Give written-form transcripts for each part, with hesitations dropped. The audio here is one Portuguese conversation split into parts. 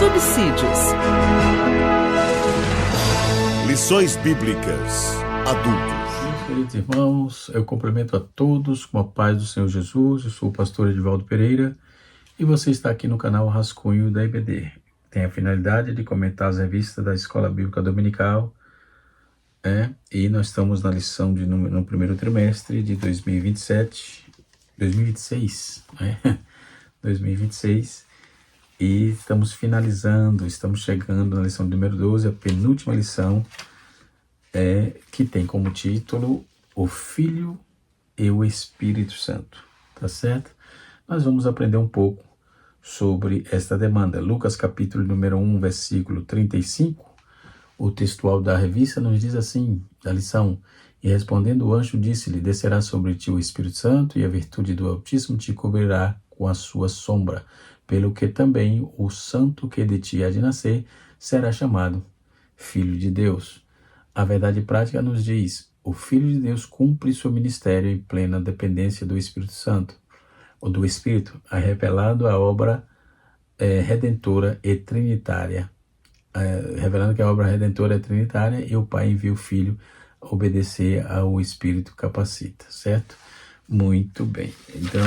subsídios. Lições Bíblicas Adultos. Meus queridos irmãos, eu cumprimento a todos com a paz do Senhor Jesus. Eu sou o pastor Edivaldo Pereira e você está aqui no canal Rascunho da IBD. Tem a finalidade de comentar as revistas da Escola Bíblica Dominical, e nós estamos na lição no primeiro trimestre de 2026, e estamos chegando na lição número 12, a penúltima lição, que tem como título O Filho e o Espírito Santo, tá certo? Nós vamos aprender um pouco sobre esta demanda. Lucas capítulo número 1, versículo 35, o textual da revista nos diz assim, da lição: E respondendo o anjo disse-lhe, descerá sobre ti o Espírito Santo, e a virtude do Altíssimo te cobrirá com a sua sombra, pelo que também o santo que de ti há de nascer será chamado Filho de Deus. A verdade prática nos diz: o Filho de Deus cumpre seu ministério em plena dependência do Espírito Santo, ou do Espírito, revelado a obra redentora e trinitária, revelando que a obra redentora é trinitária e o Pai envia o Filho a obedecer ao Espírito capacita, certo? Muito bem. Então,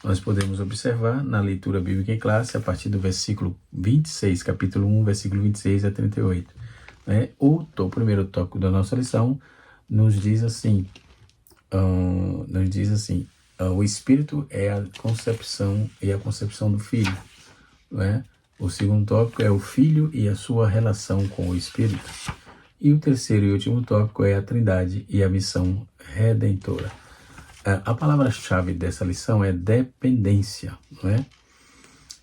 nós podemos observar na leitura bíblica em classe, a partir do versículo 26, capítulo 1, versículo 26 a 38. O primeiro tópico da nossa lição nos diz assim, o Espírito é a concepção do Filho. O segundo tópico é o Filho e a sua relação com o Espírito. E o terceiro e último tópico é a Trindade e a missão redentora. A palavra-chave dessa lição é dependência.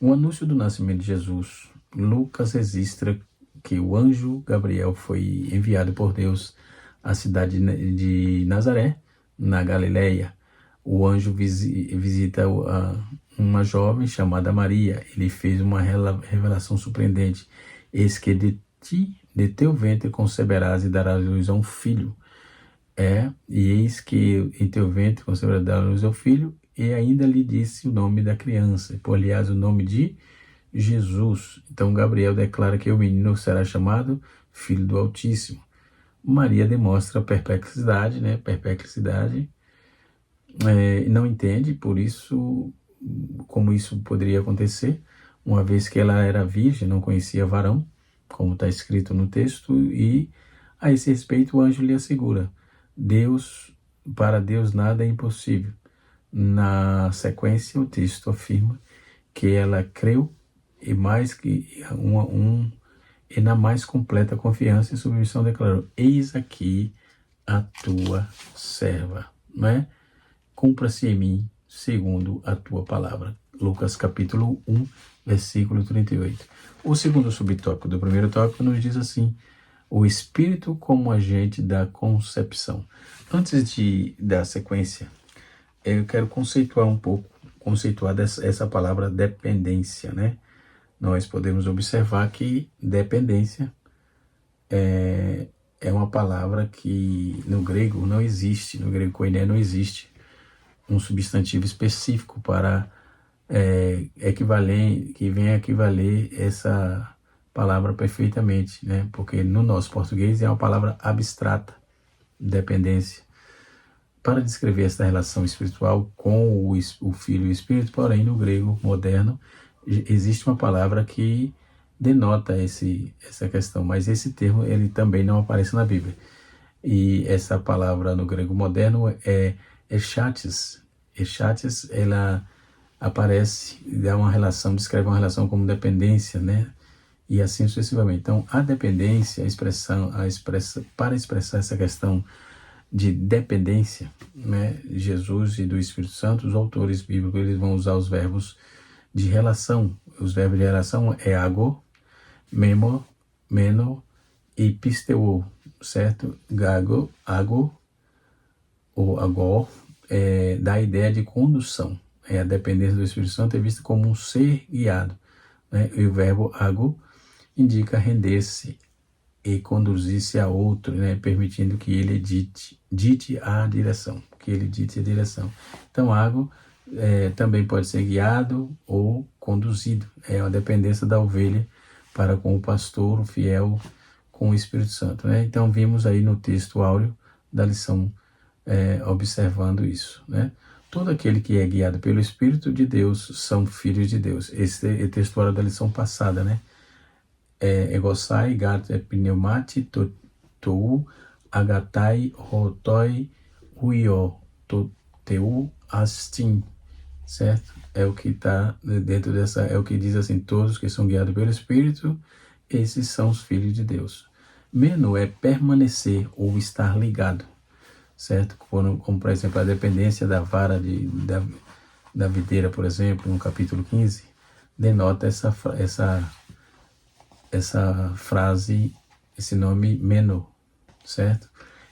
O anúncio do nascimento de Jesus, Lucas registra que o anjo Gabriel foi enviado por Deus à cidade de Nazaré, na Galileia. O anjo visita uma jovem chamada Maria. Ele fez uma revelação surpreendente. Eis que de teu ventre conceberás e darás luz a um filho. E eis que em teu ventre conceberás e darás luz ao filho. E ainda lhe disse o nome da criança, e por-lhe-ás o nome de Jesus. Então Gabriel declara que o menino será chamado Filho do Altíssimo. Maria demonstra perplexidade, não entende, por isso, como isso poderia acontecer, uma vez que ela era virgem, não conhecia varão, como está escrito no texto, e a esse respeito o anjo lhe assegura: para Deus nada é impossível. Na sequência, o texto afirma que ela creu e na mais completa confiança e submissão declarou: eis aqui a tua serva, cumpra-se em mim segundo a tua palavra. Lucas capítulo 1, versículo 38. O segundo subtópico do primeiro tópico nos diz assim: o Espírito como agente da concepção. Antes de dar sequência, eu quero conceituar essa palavra dependência, Nós podemos observar que dependência é uma palavra que no grego não existe, no grego koiné não existe um substantivo específico para que venha equivaler essa palavra perfeitamente, Porque no nosso português é uma palavra abstrata, dependência, para descrever essa relação espiritual com o Filho e o Espírito. Porém, no grego moderno existe uma palavra que denota essa questão, mas esse termo ele também não aparece na Bíblia. E essa palavra no grego moderno é echates. Echates, ela aparece, descreve uma relação como dependência, E assim sucessivamente. Então, a dependência, para expressar essa questão de dependência, Jesus e do Espírito Santo, os autores bíblicos eles vão usar os verbos de relação. Os verbos de relação é ago, memo, meno e pisteuo, certo? Ago ou agor dá a ideia de condução. A dependência do Espírito Santo é vista como um ser guiado, E o verbo ago indica render-se e conduzir-se a outro, permitindo que ele dite a direção, Então, ago também pode ser guiado ou conduzido. É uma dependência da ovelha para com o pastor, o fiel, com o Espírito Santo, né? Então vimos aí no texto áureo da lição observando isso, né? Todo aquele que é guiado pelo Espírito de Deus são filhos de Deus. Esse é o texto áureo da lição passada, né? Egosai, gato, pneumati, tou, agatai, rotoi, huio, teu, astin, certo? É o que está dentro dessa, é o que diz assim, todos que são guiados pelo Espírito, esses são os filhos de Deus. Meno é permanecer ou estar ligado, certo? Como por exemplo, a dependência da vara da videira, por exemplo, no capítulo 15, denota essa frase, esse nome meno, certo?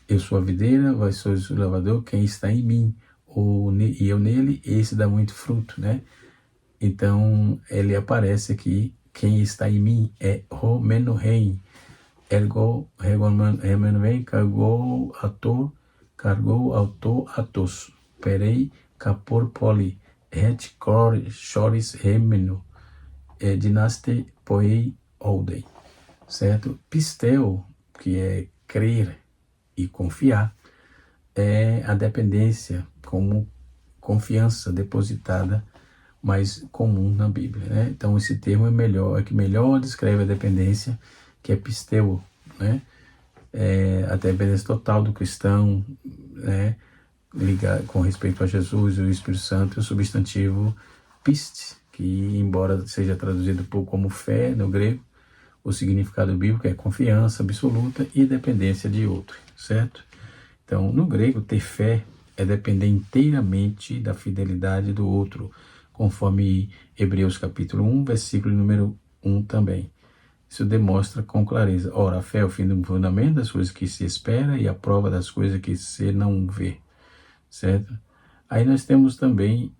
Eu sou a videira, vós sois o lavrador, quem está em mim e eu nele, esse dá muito fruto, né? Então, ele aparece aqui, quem está em mim é Romeno Rei, ergo Romeno Rei, cargou autor atos, perei capor poli, et choris remeno, dinaste poei oldem, certo? Pisteu, que é crer e confiar, é a dependência como confiança depositada, mais comum na Bíblia, né? Então esse termo é que melhor descreve a dependência, que é pisteu, né? A dependência total do cristão, né? Ligar com respeito a Jesus e o Espírito Santo, o substantivo piste, que embora seja traduzido como fé no grego, o significado bíblico é confiança absoluta e dependência de outro, certo? Então, no grego, ter fé é depender inteiramente da fidelidade do outro, conforme Hebreus capítulo 1, versículo número 1 também. Isso demonstra com clareza. Ora, a fé é o fim do fundamento das coisas que se espera e a prova das coisas que se não vê, certo? Aí nós temos também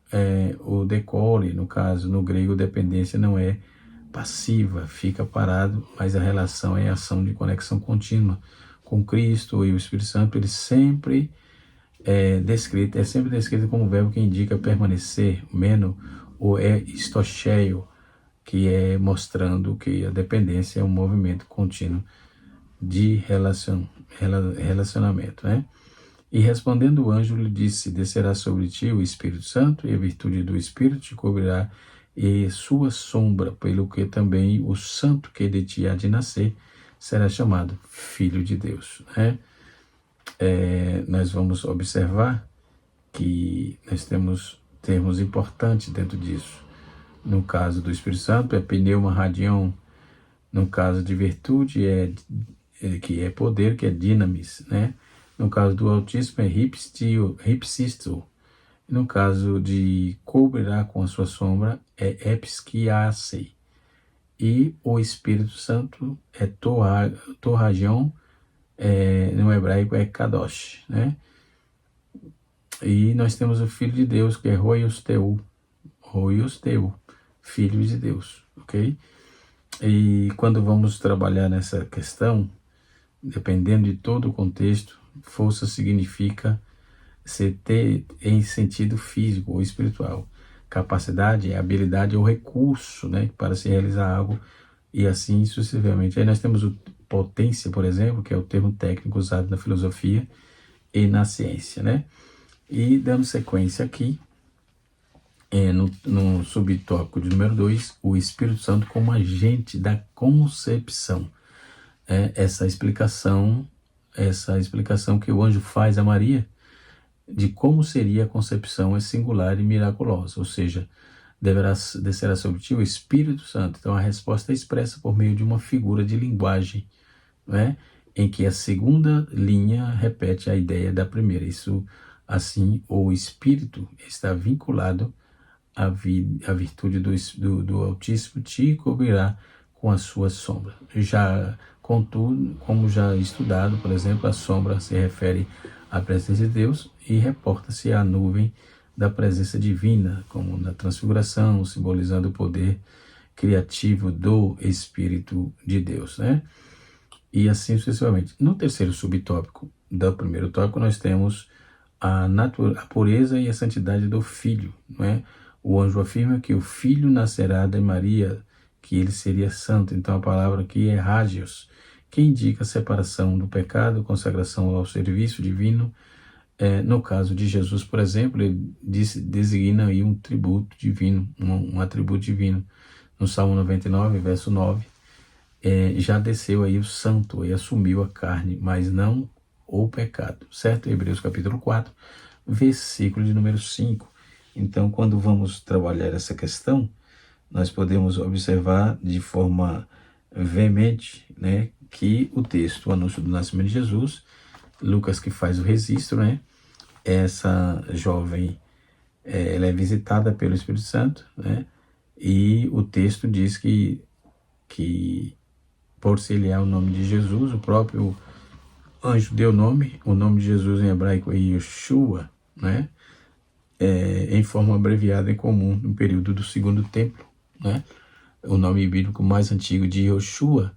o decore, no caso, no grego, dependência não é passiva, fica parado, mas a relação é ação de conexão contínua com Cristo e o Espírito Santo. Ele sempre é sempre descrito como verbo que indica permanecer, meno, ou estocheio, que é mostrando que a dependência é um movimento contínuo de relacionamento, né? E respondendo o anjo lhe disse, descerá sobre ti o Espírito Santo e a virtude do Espírito te cobrirá e sua sombra, pelo que também o santo que de ti há de nascer será chamado Filho de Deus, né? Nós vamos observar que nós temos termos importantes dentro disso. No caso do Espírito Santo é pneuma radion, no caso de virtude que é poder, que é dinamis, né? No caso do Altíssimo é hipsisto, no caso de cobrirá com a sua sombra é epskiasei, e o Espírito Santo é torragion, no hebraico é kadosh, né? E nós temos o Filho de Deus, que é roiosteu, Filho de Deus, ok? E quando vamos trabalhar nessa questão, dependendo de todo o contexto, força significa ter em sentido físico ou espiritual. Capacidade é habilidade ou recurso, né, para se realizar algo, e assim sucessivamente. Aí nós temos o potência, por exemplo, que é o termo técnico usado na filosofia e na ciência, né? E dando sequência aqui, no subtópico de número 2, o Espírito Santo como agente da concepção. Essa explicação que o anjo faz a Maria de como seria a concepção é singular e miraculosa, ou seja, descerá sobre ti o Espírito Santo. Então a resposta é expressa por meio de uma figura de linguagem, né, em que a segunda linha repete a ideia da primeira. Isso, assim, o Espírito está vinculado à virtude do Altíssimo, te cobrirá com a sua sombra. Contudo, como já estudado, por exemplo, a sombra se refere à presença de Deus e reporta-se à nuvem da presença divina, como na transfiguração, simbolizando o poder criativo do Espírito de Deus, né? E assim sucessivamente. No terceiro subtópico do primeiro tópico, nós temos a pureza e a santidade do Filho, não é? O anjo afirma que o Filho nascerá de Maria que ele seria santo. Então a palavra aqui é hagios, que indica a separação do pecado, consagração ao serviço divino. No caso de Jesus, por exemplo, ele designa aí um tributo divino, um atributo divino. No Salmo 99, verso 9, já desceu aí o santo e assumiu a carne, mas não o pecado, certo? Hebreus capítulo 4, versículo de número 5. Então, quando vamos trabalhar essa questão, nós podemos observar de forma veemente, né, que o texto, o anúncio do nascimento de Jesus, Lucas que faz o registro, né, essa jovem, ela é visitada pelo Espírito Santo, né, e o texto diz que por se ele é o nome de Jesus, o próprio anjo deu o nome de Jesus em hebraico é Yeshua, né, em forma abreviada em comum no período do Segundo Templo, né. O nome bíblico mais antigo de Yoshua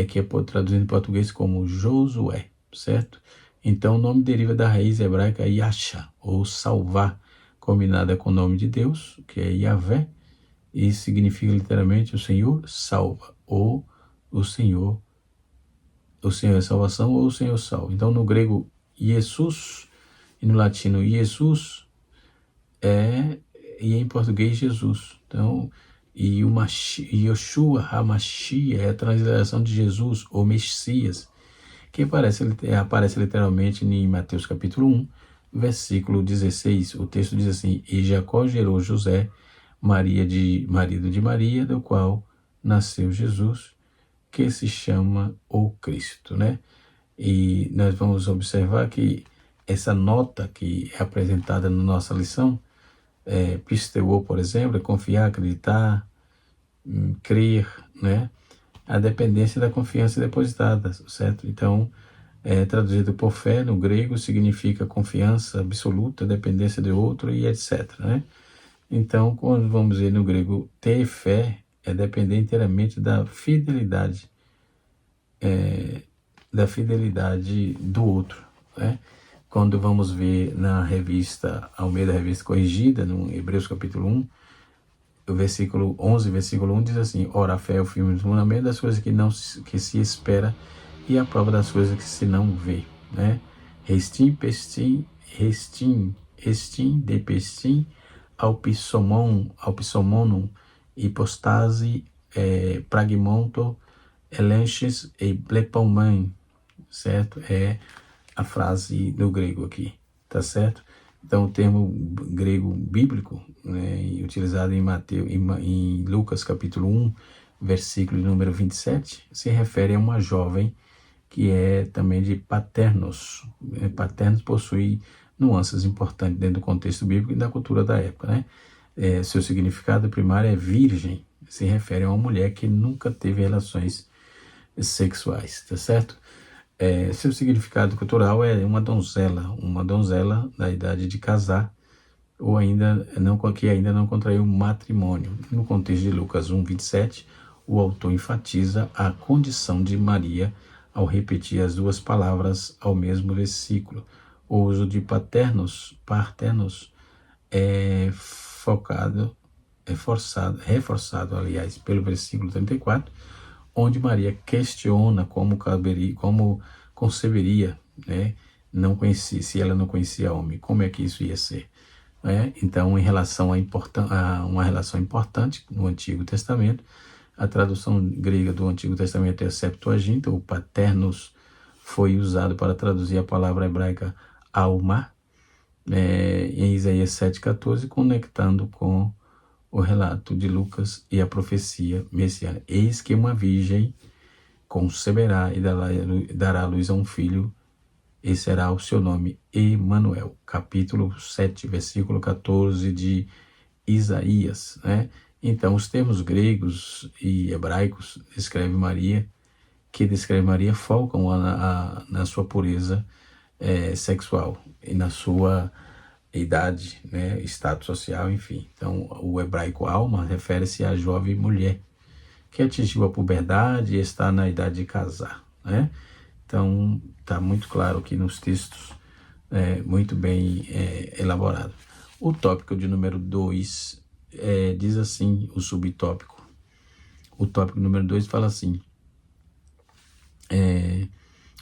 que é traduzido em português como Josué, certo? Então o nome deriva da raiz hebraica Yasha, ou salvar, combinada com o nome de Deus, que é Yahvé, e significa literalmente o Senhor salva, ou o Senhor é salvação, ou o Senhor salva. Então no grego Jesus, e no latino Jesus, e em português Jesus. Então, e o Yoshua HaMashiach é a transliteração de Jesus, ou Messias, que aparece literalmente em Mateus capítulo 1, versículo 16. O texto diz assim: e Jacó gerou José, marido de Maria, do qual nasceu Jesus, que se chama o Cristo, né? E nós vamos observar que essa nota que é apresentada na nossa lição, pisteuo, por exemplo, é confiar, acreditar, crer, né? A dependência da confiança depositada, certo? Então, traduzido por fé no grego, significa confiança absoluta, dependência de outro e etc, né? Então, quando vamos ver no grego, ter fé é depender inteiramente da fidelidade, do outro, né? Quando vamos ver na revista Almeida, revista corrigida, no Hebreus capítulo 1, o versículo 11, versículo 1 diz assim: ora, a fé é o firme fundamento das coisas que se espera e a prova das coisas que se não vê, né? Restim, de pestim, alpissomonum, hipostase, pragmonto, elenches e blepomen, certo? É a frase do grego aqui, tá certo? Então, o termo grego bíblico, né, utilizado em Lucas capítulo 1, versículo número 27, se refere a uma jovem que é também de paternos. Paternos possui nuances importantes dentro do contexto bíblico e da cultura da época, né? Seu significado primário é virgem, se refere a uma mulher que nunca teve relações sexuais, tá certo? Seu significado cultural é uma donzela da idade de casar, ou que ainda não contraiu matrimônio. No contexto de Lucas 1, 27, o autor enfatiza a condição de Maria ao repetir as duas palavras ao mesmo versículo. O uso de partenos é reforçado, aliás, pelo versículo 34, onde Maria questiona como conceberia, né? Se ela não conhecia homem, como é que isso ia ser? Então, em relação a uma relação importante no Antigo Testamento, a tradução grega do Antigo Testamento é a Septuaginta, o paternos foi usado para traduzir a palavra hebraica alma, em Isaías 7,14, conectando com o relato de Lucas e a profecia messiânica. Eis que uma virgem conceberá e dará à luz a um filho, e será o seu nome Emanuel. Capítulo 7, versículo 14 de Isaías, né? Então, os termos gregos e hebraicos que descrevem Maria, focam na sua pureza sexual e na sua idade, né, status social, enfim. Então, o hebraico alma refere-se à jovem mulher que atingiu a puberdade e está na idade de casar, né? Então, está muito claro aqui nos textos, muito bem elaborado. O tópico de número 2 diz assim, o subtópico: O tópico número 2 fala assim,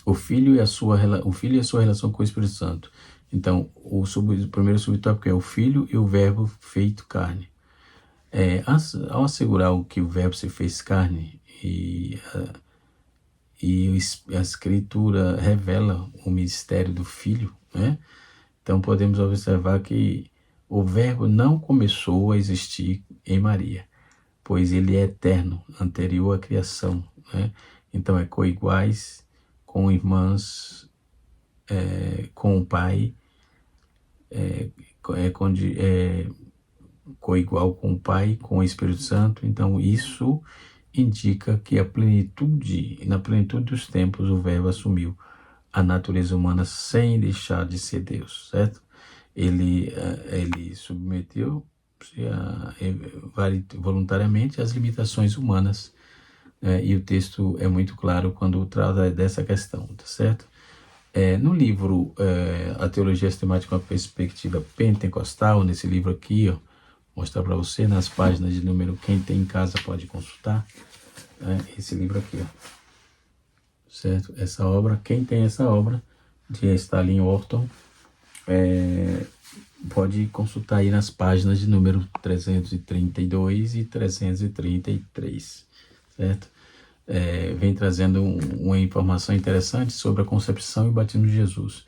o filho e a sua relação com o Espírito Santo. Então, o primeiro subtópico é o filho e o verbo feito carne. Ao assegurar que o verbo se fez carne e a Escritura revela o mistério do Filho, né? Então podemos observar que o verbo não começou a existir em Maria, pois ele é eterno, anterior à criação, né? Então é coiguais, com irmãs, com o Pai, coigual com o Pai, com o Espírito Santo. Então isso indica que na plenitude dos tempos, o verbo assumiu a natureza humana sem deixar de ser Deus, certo? Ele submeteu-se voluntariamente às limitações humanas, e o texto é muito claro quando trata dessa questão, tá certo? No livro A Teologia Sistemática com a Perspectiva Pentecostal, nesse livro aqui, ó, mostrar para você nas páginas de número, quem tem em casa pode consultar, esse livro aqui, ó, certo? Essa obra, quem tem essa obra de Stalin Orton, pode consultar aí nas páginas de número 332 e 333, certo? Vem trazendo uma informação interessante sobre a concepção e o batismo de Jesus.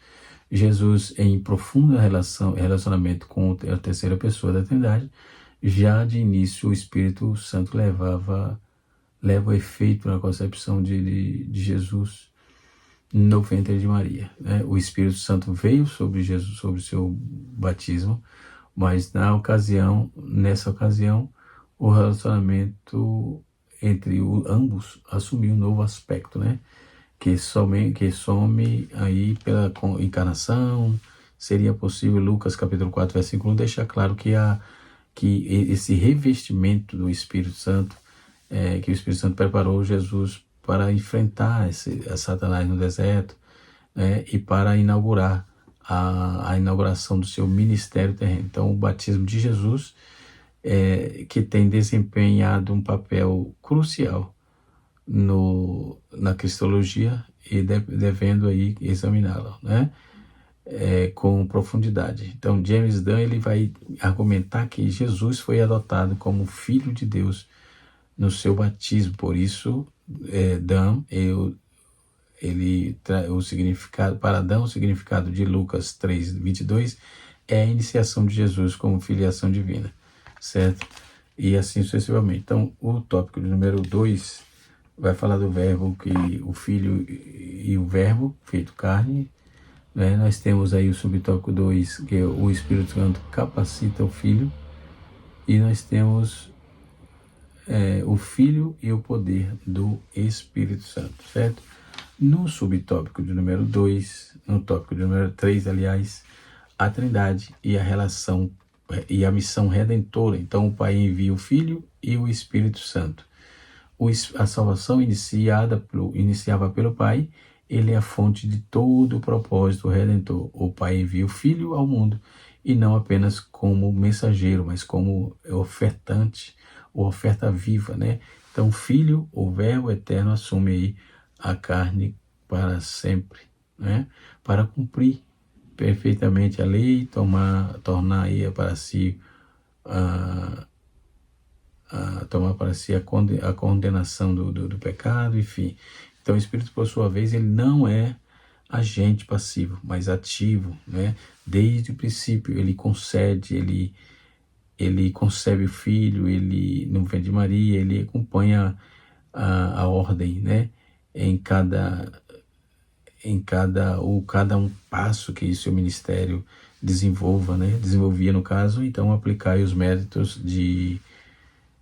Jesus, em profundo relacionamento com a terceira pessoa da Trindade, já de início o Espírito Santo leva o efeito na concepção de Jesus no ventre de Maria, né? O Espírito Santo veio sobre Jesus, sobre o seu batismo, mas nessa ocasião, o relacionamento entre ambos assumiu um novo aspecto, né? Que some aí pela encarnação. Seria possível, Lucas capítulo 4, versículo 1, deixar claro que esse revestimento do Espírito Santo, que o Espírito Santo preparou Jesus para enfrentar a Satanás no deserto, e para inaugurar a inauguração do seu ministério terreno. Então, o batismo de Jesus, que tem desempenhado um papel crucial na cristologia, e devendo aí examiná-la, né? Com profundidade. Então, James Dunn, ele vai argumentar que Jesus foi adotado como Filho de Deus no seu batismo. Por isso, Dunn, o significado, para Dunn, o significado de Lucas 3:22 é a iniciação de Jesus como filiação divina, certo? E assim sucessivamente. Então, o tópico de número 2 vai falar do verbo, que o Filho e o verbo feito carne, né? Nós temos aí o subtópico 2, que é o Espírito Santo capacita o Filho, e nós temos o Filho e o poder do Espírito Santo, certo? No subtópico de número 2, no tópico de número 3, aliás, a Trindade e a relação e a missão redentora. Então, o Pai envia o Filho e o Espírito Santo. A salvação iniciava pelo Pai. Ele é a fonte de todo o propósito redentor. O Pai envia o Filho ao mundo, e não apenas como mensageiro, mas como ofertante, ou oferta viva, né? Então, o Filho, o Verbo eterno, assume aí a carne para sempre, né? Para cumprir perfeitamente a lei, tornar aí para si tomar para si a condenação do pecado, enfim. Então, o Espírito, por sua vez, ele não é agente passivo, mas ativo, né? Desde o princípio, ele concebe o Filho, ele não vem de Maria, ele acompanha a ordem, né? Em cada um passo que seu ministério desenvolvia no caso. Então, aplicai os méritos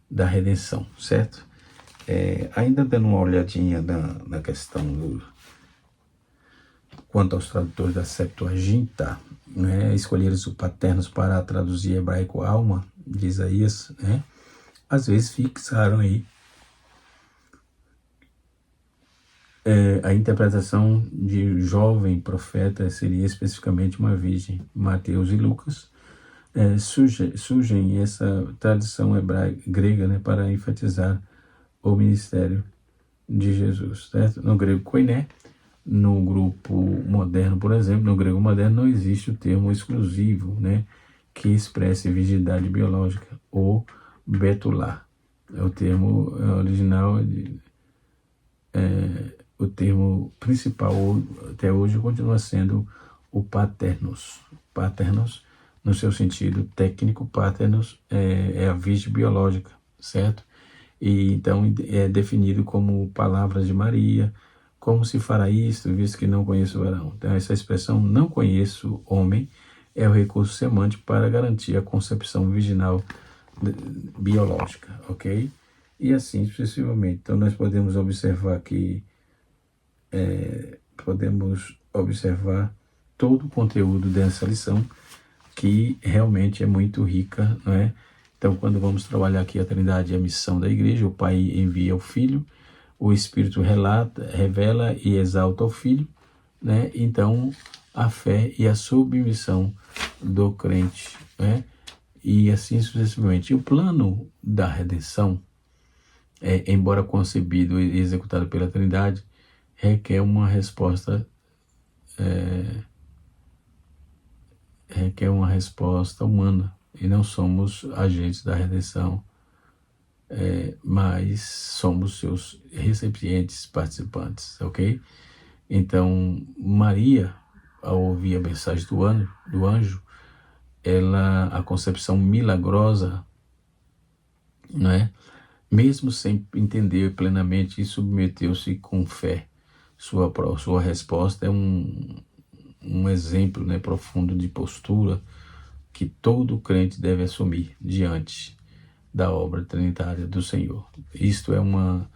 da redenção, certo? Ainda dando uma olhadinha na questão quanto aos tradutores da Septuaginta, né? Escolheram os paternos para traduzir hebraico alma de Isaías, né? Às vezes fixaram aí a interpretação de jovem profeta seria especificamente uma virgem. Mateus e Lucas surgem essa tradição grega, né, para enfatizar o ministério de Jesus, certo? No grego koiné, no grupo moderno, por exemplo, no grego moderno não existe o termo exclusivo, né, que expresse virgindade biológica, ou betulá. O termo original, o termo principal até hoje continua sendo o paternos. Paternos, no seu sentido técnico, paternos é a virgem biológica, certo? E então é definido como palavras de Maria. Como se fará isto, visto que não conheço o varão? Então, essa expressão "não conheço homem" é o recurso semântico para garantir a concepção virginal biológica, ok? E assim sucessivamente. Então, nós podemos observar todo o conteúdo dessa lição, que realmente é muito rica, não é? Então, quando vamos trabalhar aqui a Trindade e a missão da igreja, o Pai envia o Filho, o Espírito revela e exalta o Filho, né? Então, a fé e a submissão do crente, né? E assim sucessivamente. E o plano da redenção, embora concebido e executado pela Trindade, requer uma resposta humana, e não somos agentes da redenção, mas somos seus recipientes, participantes, ok? Então, Maria, ao ouvir a mensagem do anjo, a concepção milagrosa, né? Mesmo sem entender plenamente, submeteu-se com fé. Sua resposta é um exemplo, né, profundo de postura que todo crente deve assumir diante da obra trinitária do Senhor. Isto é uma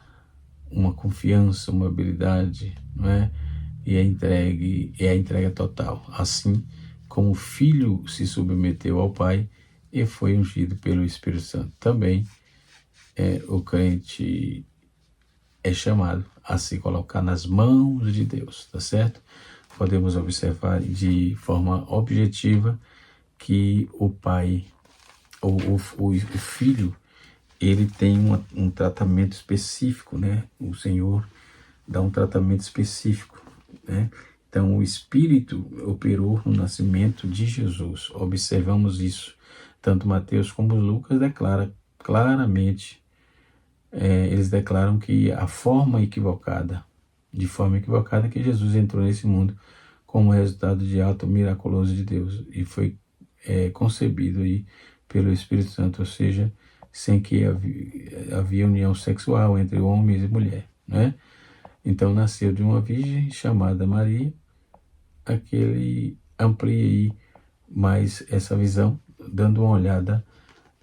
confiança, uma habilidade, não é? E a entrega total. Assim como o Filho se submeteu ao Pai e foi ungido pelo Espírito Santo, também o crente é chamado a se colocar nas mãos de Deus, tá certo? Podemos observar de forma objetiva que o Pai, ou o Filho, ele tem um tratamento específico, né? O Senhor dá um tratamento específico, né? Então, o Espírito operou no nascimento de Jesus. Observamos isso. Tanto Mateus como Lucas declaram claramente, eles declaram que de forma equivocada, que Jesus entrou nesse mundo como resultado de ato miraculoso de Deus e foi concebido aí pelo Espírito Santo, ou seja, sem que havia união sexual entre homens e mulher, né? Então nasceu de uma virgem chamada Maria. Aquele amplia aí mais essa visão, dando uma olhada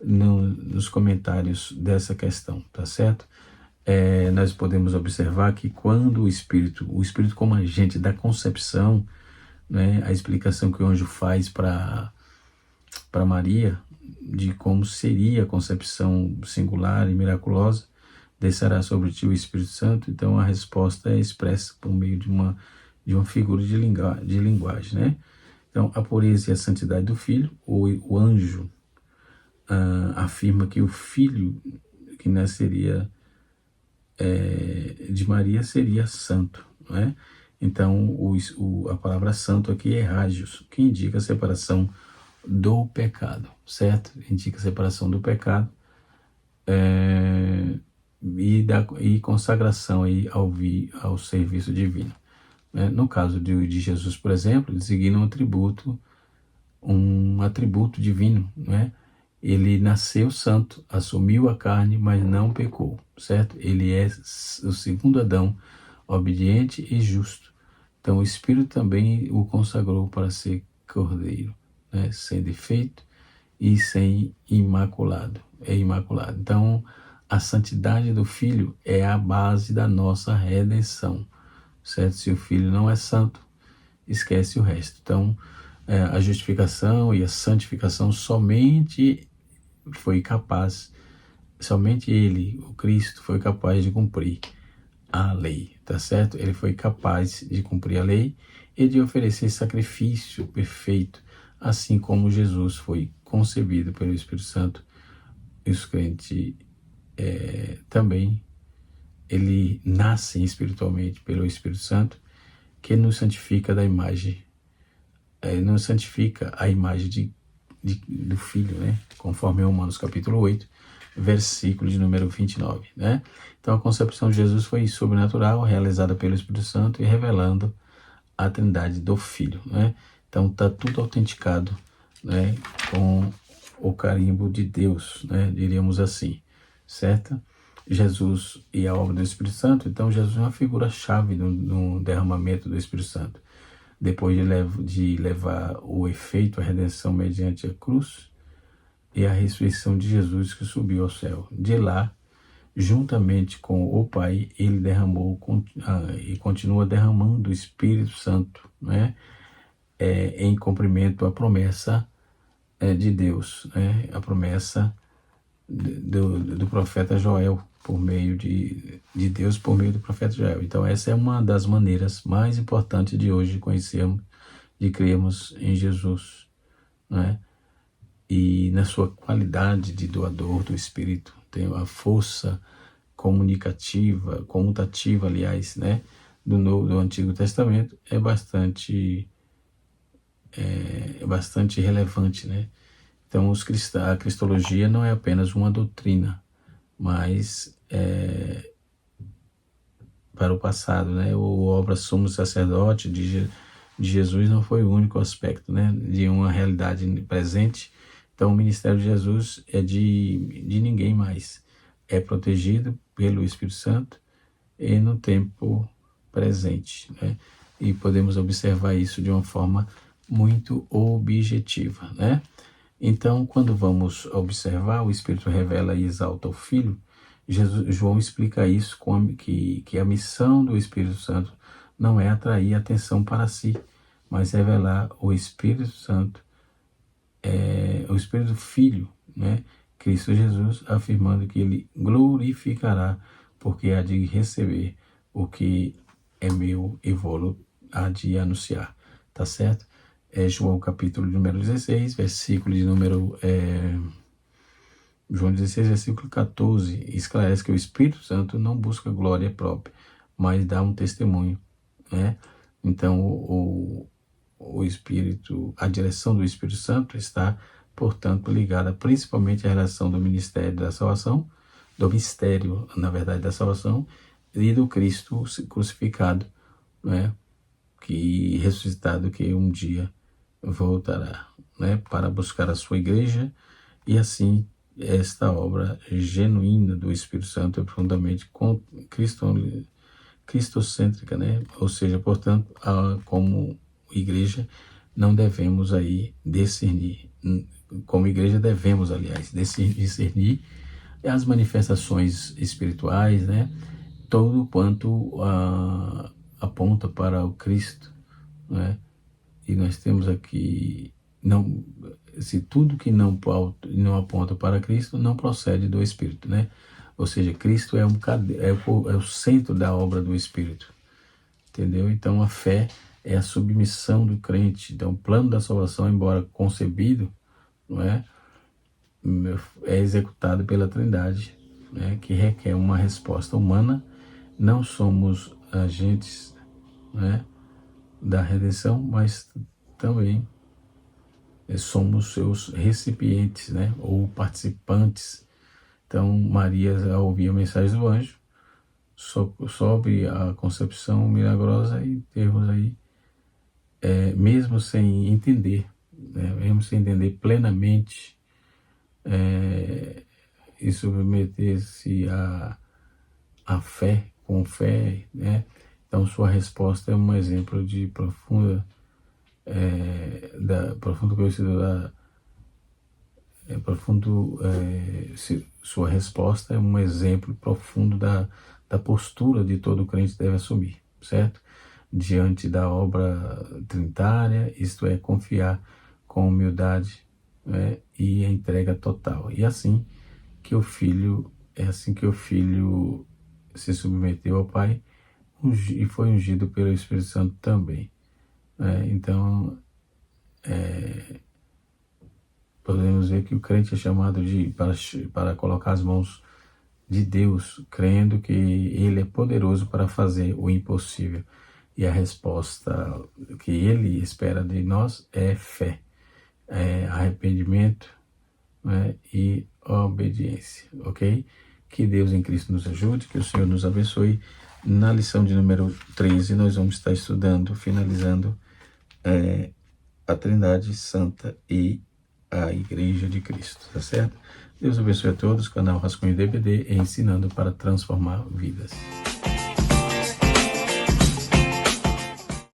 nos comentários dessa questão, tá certo? Nós podemos observar que quando o Espírito como agente da concepção, né, a explicação que o anjo faz para Maria de como seria a concepção singular e miraculosa, descerá sobre ti o Espírito Santo. Então a resposta é expressa por meio de uma figura de linguagem, né? Então, a pureza e a santidade do Filho, o anjo afirma que o Filho que nasceria de Maria seria santo, né? Então, a palavra santo aqui é hagios, que indica a separação do pecado, certo? Indica a separação do pecado e consagração aí ao serviço divino. No caso de Jesus, por exemplo, designa um atributo divino, né? Ele nasceu santo, assumiu a carne, mas não pecou, certo? Ele é o segundo Adão, obediente e justo. Então o Espírito também o consagrou para ser cordeiro, né? Sem defeito e sem imaculado. É imaculado. Então a santidade do Filho é a base da nossa redenção, certo? Se o Filho não é santo, esquece o resto. Então, a justificação e a santificação somente ele, o Cristo, foi capaz de cumprir a lei, tá certo? Ele foi capaz de cumprir a lei e de oferecer sacrifício perfeito, assim como Jesus foi concebido pelo Espírito Santo. E os crentes também ele nasce espiritualmente pelo Espírito Santo, que nos santifica da imagem, nos santifica a imagem do Filho, né? Conforme Romanos capítulo 8, versículo de número 29, né? Então a concepção de Jesus foi sobrenatural, realizada pelo Espírito Santo e revelando a trindade do Filho, né? Então está tudo autenticado, né, com o carimbo de Deus, né, diríamos assim, certo? Jesus e a obra do Espírito Santo. Então Jesus é uma figura-chave no derramamento do Espírito Santo. Depois de levar o efeito, a redenção mediante a cruz e a ressurreição de Jesus que subiu ao céu. De lá, juntamente com o Pai, ele derramou e continua derramando o Espírito Santo, né? Em cumprimento à promessa de Deus, né? A promessa do profeta Joel, por meio de Deus, por meio do profeta Joel. Então essa é uma das maneiras mais importantes de hoje de conhecermos, de crermos em Jesus, né? E na sua qualidade de doador do Espírito, tem a força comutativa, aliás, né, do Antigo Testamento, é bastante relevante, né? Então a cristologia não é apenas uma doutrina, mas para o passado, né? O obra sumo sacerdote de Jesus não foi o único aspecto, né, de uma realidade presente. Então o ministério de Jesus é de ninguém mais. É protegido pelo Espírito Santo e no tempo presente, né? E podemos observar isso de uma forma muito objetiva, né? Então, quando vamos observar, o Espírito revela e exalta o Filho. João explica isso que a missão do Espírito Santo não é atrair atenção para si, mas revelar o Espírito Santo, o Espírito Filho, né? Cristo Jesus, afirmando que ele glorificará, porque há de receber o que é meu e vou há de anunciar, tá certo? João capítulo número 16, versículo de número... João 16, versículo 14, esclarece que o Espírito Santo não busca glória própria, mas dá um testemunho, né? Então, o Espírito, a direção do Espírito Santo está, portanto, ligada principalmente à relação do ministério da salvação, do mistério, na verdade, da salvação, e do Cristo crucificado, né? Que ressuscitado, que um dia voltará, né, para buscar a sua igreja. E assim esta obra genuína do Espírito Santo é profundamente cristocêntrica, né? Ou seja, portanto, como igreja não devemos aí discernir, como igreja devemos, aliás, discernir as manifestações espirituais, né? Todo quanto aponta para o Cristo, né? E nós temos aqui, se tudo que não aponta para Cristo não procede do Espírito, né? Ou seja, Cristo é o centro da obra do Espírito, entendeu? Então a fé é a submissão do crente. Então o plano da salvação, embora concebido, não é executado pela Trindade, né? Que requer uma resposta humana. Não somos agentes, né, da redenção, mas também somos seus recipientes, né, ou participantes. Então Maria, ao ouvir a mensagem do anjo, sobe a concepção milagrosa e temos aí, mesmo sem entender, né, mesmo sem entender plenamente, e submeter-se à fé, com fé, né? Então sua resposta é um exemplo de profundo conhecimento sua resposta é um exemplo profundo da postura de todo crente deve assumir, certo? Diante da obra trinitária, isto é, confiar com humildade, né, e a entrega total. E assim que o Filho se submeteu ao Pai e foi ungido pelo Espírito Santo também. Então, podemos ver que o crente é chamado para colocar as mãos de Deus, crendo que Ele é poderoso para fazer o impossível. E a resposta que Ele espera de nós é fé, é arrependimento, né, e obediência, ok? Que Deus em Cristo nos ajude, que o Senhor nos abençoe. Na lição de número 13, nós vamos estar estudando, finalizando a Trindade Santa e a Igreja de Cristo, tá certo? Deus abençoe a todos, canal Rascunho DVD, ensinando para transformar vidas.